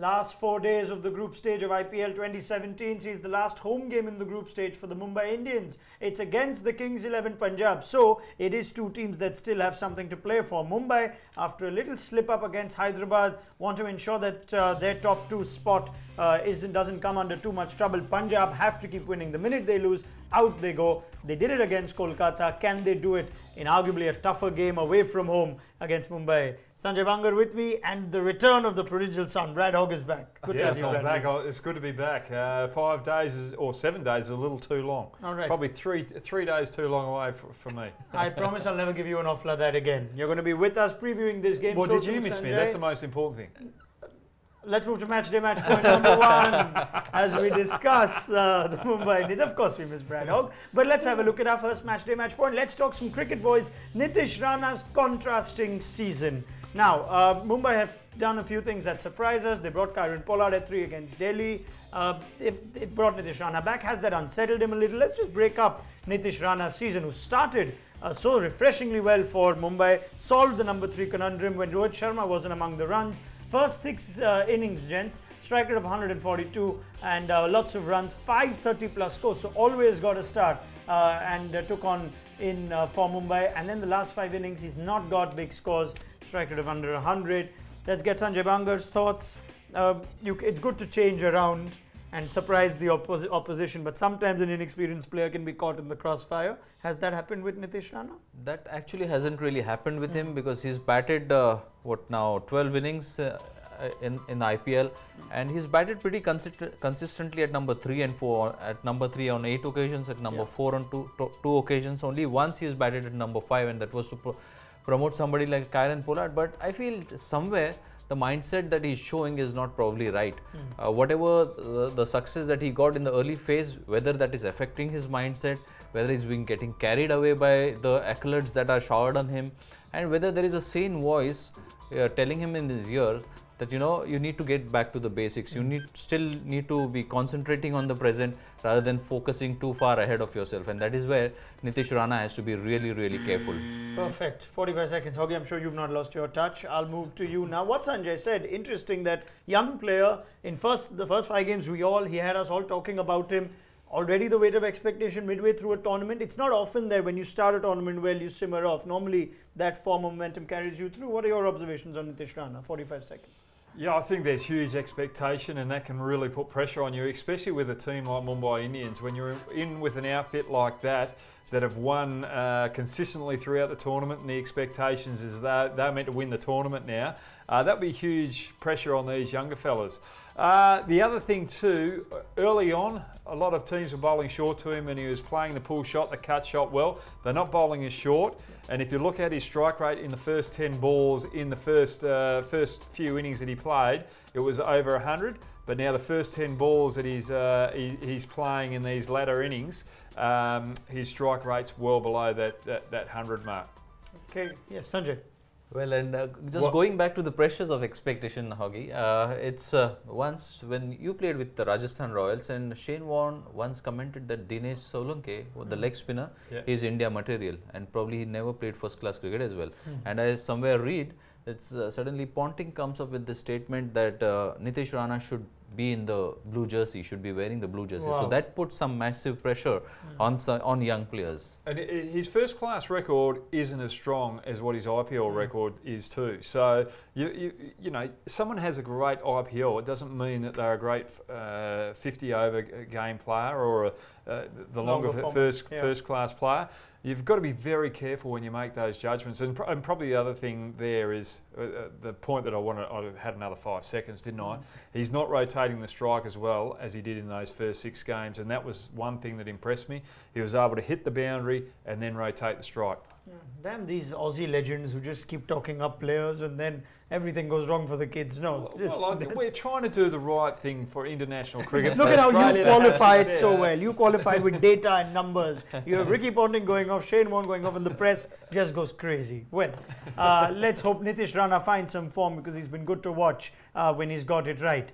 Last 4 days of the group stage of IPL 2017 sees the last home game in the group stage for the Mumbai Indians. It's against the Kings 11 Punjab, so it is two teams that still have something to play for. Mumbai, after a little slip up against Hyderabad, want to ensure that their top two spot doesn't come under too much trouble. Punjab have to keep winning. The minute they lose, out they go. They did it against Kolkata. Can they do it in arguably a tougher game away from home against Mumbai? Sanjay Bangar with me, and the return of the prodigal son. Brad Hogg is back. Good to have you, Brad. Back. It's good to be back. 5 days or 7 days is a little too long. All right. Probably three days too long away for me. I promise I'll never give you an offer like that again. You're going to be with us previewing this game. Well, did you miss me? That's the most important thing. Let's move to match point number 1 as we discuss the Mumbai Indians. Of course, we miss Brad Hogg. But let's have a look at our first match point. Let's talk some cricket, boys. Nitish Rana's contrasting season. Now, Mumbai have done a few things that surprise us. They brought Kieron Pollard at 3 against Delhi. It brought Nitish Rana back. Has that unsettled him a little? Let's just break up Nitish Rana's season, who started so refreshingly well for Mumbai, solved the number 3 conundrum when Rohit Sharma wasn't among the runs. First 6 innings, gents, strike rate of 142 and lots of runs, 530 plus scores, so always got a start and took on in for Mumbai. And then the last 5 innings, he's not got big scores, strike rate of under 100. Let's get Sanjay Bangar's thoughts. It's good to change around and surprise the opposition, but sometimes an inexperienced player can be caught in the crossfire. Has that happened with Nitish Rana? That actually hasn't really happened with him, because he's batted 12 innings in IPL, and he's batted pretty consistently at number 3 and 4. At number 3 on 8 occasions, at number 4 on 2 occasions. Only once he's batted at number 5, and that was to promote somebody like Kieron Pollard. But I feel somewhere the mindset that he's showing is not probably right. Whatever the success that he got in the early phase, whether that is affecting his mindset, whether he's been getting carried away by the accolades that are showered on him, and whether there is a sane voice telling him in his ear that, you know, you need to get back to the basics. You still need to be concentrating on the present rather than focusing too far ahead of yourself. And that is where Nitish Rana has to be really, really careful. Perfect. 45 seconds. Hoggy, I'm sure you've not lost your touch. I'll move to you now. What Sanjay said, interesting that young player, in the first 5 games, he had us all talking about him. Already the weight of expectation midway through a tournament. It's not often that when you start a tournament well, you simmer off. Normally, that form of momentum carries you through. What are your observations on Nitish Rana? 45 seconds. Yeah, I think there's huge expectation, and that can really put pressure on you, especially with a team like Mumbai Indians. When you're in with an outfit like that have won consistently throughout the tournament, and the expectations is that they're meant to win the tournament now. That'll be huge pressure on these younger fellas. The other thing too, early on, a lot of teams were bowling short to him, and he was playing the pull shot, the cut shot well. They're not bowling as short, and if you look at his strike rate in the first 10 balls in the first few innings that he played, it was over 100. But now the first 10 balls that he's playing in these latter innings, his strike rate's well below that 100 mark. Okay, yes, Sanjay. Well, and going back to the pressures of expectation, Hoggy, it's once when you played with the Rajasthan Royals, and Shane Warne once commented that Dinesh Solanke, the leg spinner, is India material, and probably he never played first class cricket as well. And I somewhere read that suddenly Ponting comes up with the statement that Nitish Rana should be in the blue jersey, should be wearing the blue jersey. Wow. So that puts some massive pressure on young players. And his first class record isn't as strong as what his IPL record is too. So you know, someone has a great IPL, it doesn't mean that they're a great 50 over game player or the longer first class player. You've got to be very careful when you make those judgments. And probably the other thing there is the point that I had another 5 seconds, didn't I? He's not rotating the strike as well as he did in those first 6 games, and that was one thing that impressed me. He was able to hit the boundary and then rotate the strike. Damn, these Aussie legends who just keep talking up players and then everything goes wrong for the kids. No, we're trying to do the right thing for international cricket. Look at how you qualified so well. You qualified with data and numbers. You have Ricky Ponting going off, Shane Warne going off, and the press just goes crazy. Well, let's hope Nitish Rana finds some form, because he's been good to watch when he's got it right.